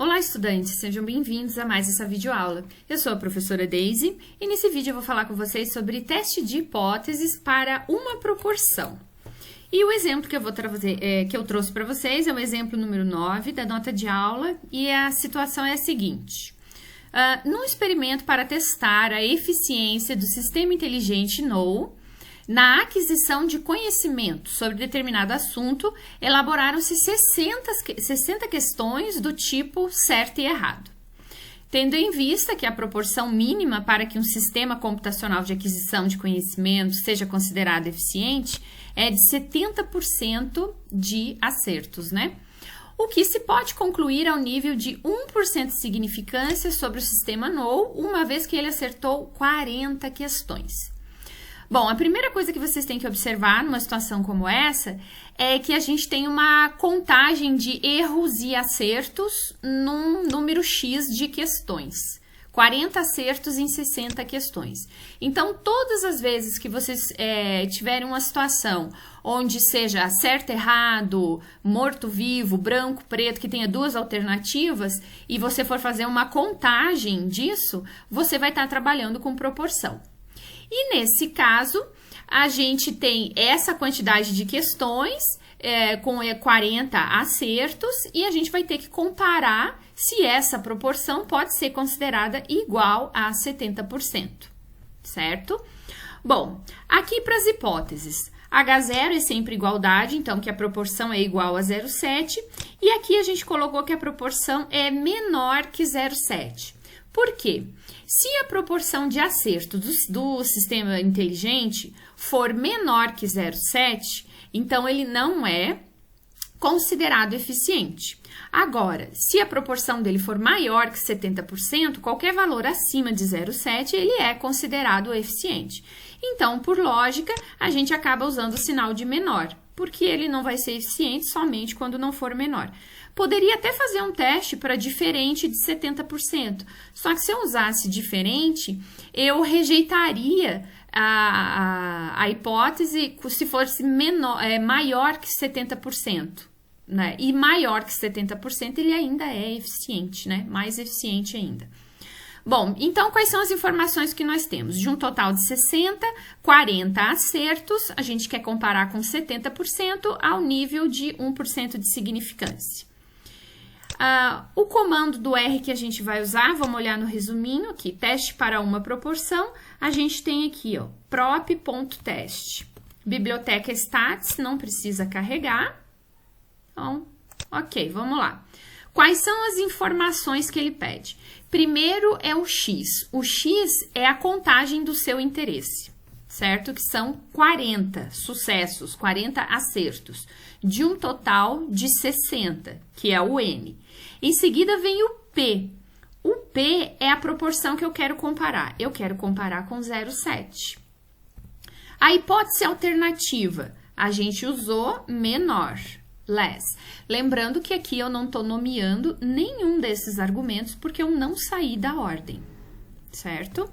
Olá, estudantes! Sejam bem-vindos a mais essa videoaula. Eu sou a professora Daisy e nesse vídeo eu vou falar com vocês sobre teste de hipóteses para uma proporção. E o exemplo que eu trouxe para vocês é o exemplo número 9 da nota de aula e a situação é a seguinte. Num experimento para testar a eficiência do sistema inteligente Know, na aquisição de conhecimento sobre determinado assunto, elaboraram-se 60 questões do tipo certo e errado. Tendo em vista que a proporção mínima para que um sistema computacional de aquisição de conhecimento seja considerado eficiente é de 70% de acertos, né? O que se pode concluir ao nível de 1% de significância sobre o sistema Know, uma vez que ele acertou 40 questões. Bom, a primeira coisa que vocês têm que observar numa situação como essa é que a gente tem uma contagem de erros e acertos num número X de questões. 40 acertos em 60 questões. Então, todas as vezes que vocês tiverem uma situação onde seja certo, errado, morto, vivo, branco, preto, que tenha duas alternativas, e você for fazer uma contagem disso, você vai estar trabalhando com proporção. E nesse caso, a gente tem essa quantidade de questões com 40 acertos e a gente vai ter que comparar se essa proporção pode ser considerada igual a 70%, certo? Bom, aqui para as hipóteses, H0 é sempre igualdade, então que a proporção é igual a 0,7 e aqui a gente colocou que a proporção é menor que 0,7. Por quê? Se a proporção de acertos do sistema inteligente for menor que 0,7, então ele não é considerado eficiente. Agora, se a proporção dele for maior que 70%, qualquer valor acima de 0,7, ele é considerado eficiente. Então, por lógica, a gente acaba usando o sinal de menor, porque ele não vai ser eficiente somente quando não for menor. Poderia até fazer um teste para diferente de 70%, só que se eu usasse diferente, eu rejeitaria a hipótese se fosse maior que 70%, né? E maior que 70% ele ainda é eficiente, né? Mais eficiente ainda. Bom, então quais são as informações que nós temos? De um total de 60, 40 acertos, a gente quer comparar com 70% ao nível de 1% de significância. O comando do R que a gente vai usar, vamos olhar no resuminho aqui, teste para uma proporção, a gente tem aqui, ó, prop.test. Biblioteca stats, não precisa carregar. Então, ok, vamos lá. Quais são as informações que ele pede? Primeiro é o X. O X é a contagem do seu interesse, certo? Que são 40 sucessos, 40 acertos, de um total de 60, que é o N. Em seguida vem o P. O P é a proporção que eu quero comparar. Eu quero comparar com 0,7. A hipótese alternativa, a gente usou menor, less. Lembrando que aqui eu não estou nomeando nenhum desses argumentos porque eu não saí da ordem, certo?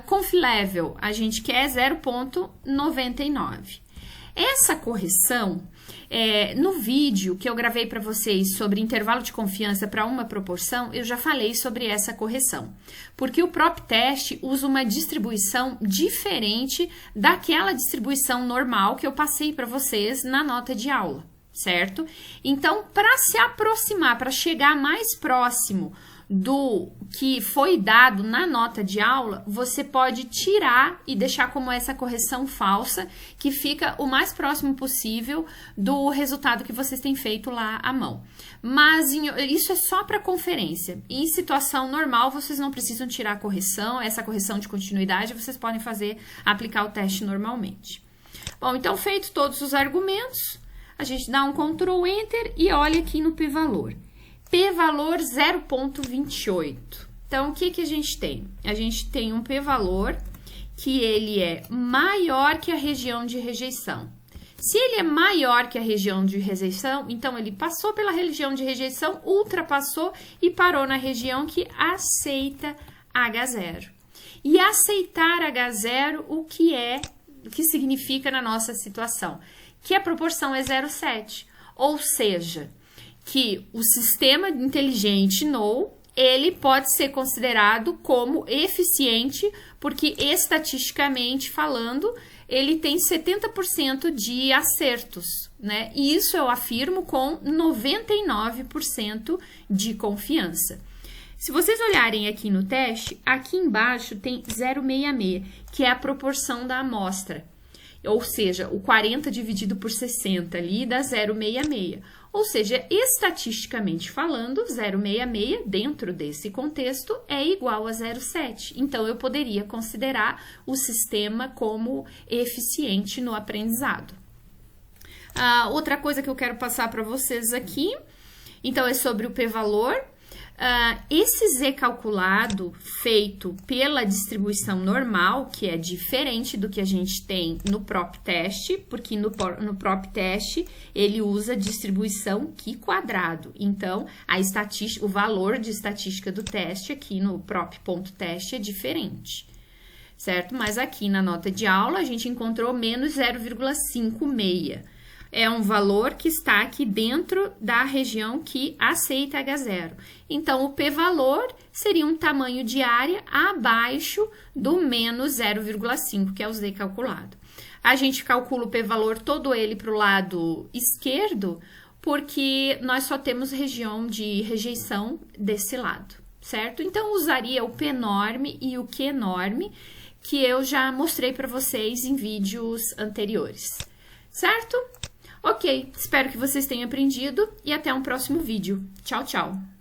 Conf level, a gente quer 0,99. Essa correção, no vídeo que eu gravei para vocês sobre intervalo de confiança para uma proporção, eu já falei sobre essa correção. Porque o PropTest usa uma distribuição diferente daquela distribuição normal que eu passei para vocês na nota de aula, certo? Então, para se aproximar, para chegar mais próximo do que foi dado na nota de aula, você pode tirar e deixar como essa correção falsa, que fica o mais próximo possível do resultado que vocês têm feito lá à mão. Mas isso é só para conferência. Em situação normal, vocês não precisam tirar a correção, essa correção de continuidade, vocês podem aplicar o teste normalmente. Bom, então, feito todos os argumentos, a gente dá um Ctrl Enter e olha aqui no p-valor. P-valor 0,28. Então, o que a gente tem? A gente tem um p-valor que ele é maior que a região de rejeição. Se ele é maior que a região de rejeição, então ele passou pela região de rejeição, ultrapassou e parou na região que aceita H0. E aceitar H0, o que significa na nossa situação? Que a proporção é 0,7. Ou seja, que o sistema inteligente no ele pode ser considerado como eficiente, porque estatisticamente falando, ele tem 70% de acertos, né? E isso eu afirmo com 99% de confiança. Se vocês olharem aqui no teste, aqui embaixo tem 0,66, que é a proporção da amostra. Ou seja, o 40 dividido por 60 ali dá 0,66. Ou seja, estatisticamente falando, 0,66 dentro desse contexto é igual a 0,7. Então, eu poderia considerar o sistema como eficiente no aprendizado. Outra coisa que eu quero passar para vocês aqui, então, é sobre o p-valor. Esse Z calculado feito pela distribuição normal, que é diferente do que a gente tem no prop teste, porque no prop teste ele usa distribuição Q quadrado. Então, o valor de estatística do teste aqui no prop.teste é diferente, certo? Mas aqui na nota de aula a gente encontrou menos 0,56. É um valor que está aqui dentro da região que aceita H0. Então, o p-valor seria um tamanho de área abaixo do menos 0,5, que é o Z calculado. A gente calcula o p-valor todo ele para o lado esquerdo, porque nós só temos região de rejeição desse lado, certo? Então, usaria o p-norme e o q-norme, que eu já mostrei para vocês em vídeos anteriores, certo? Ok, espero que vocês tenham aprendido e até um próximo vídeo. Tchau, tchau!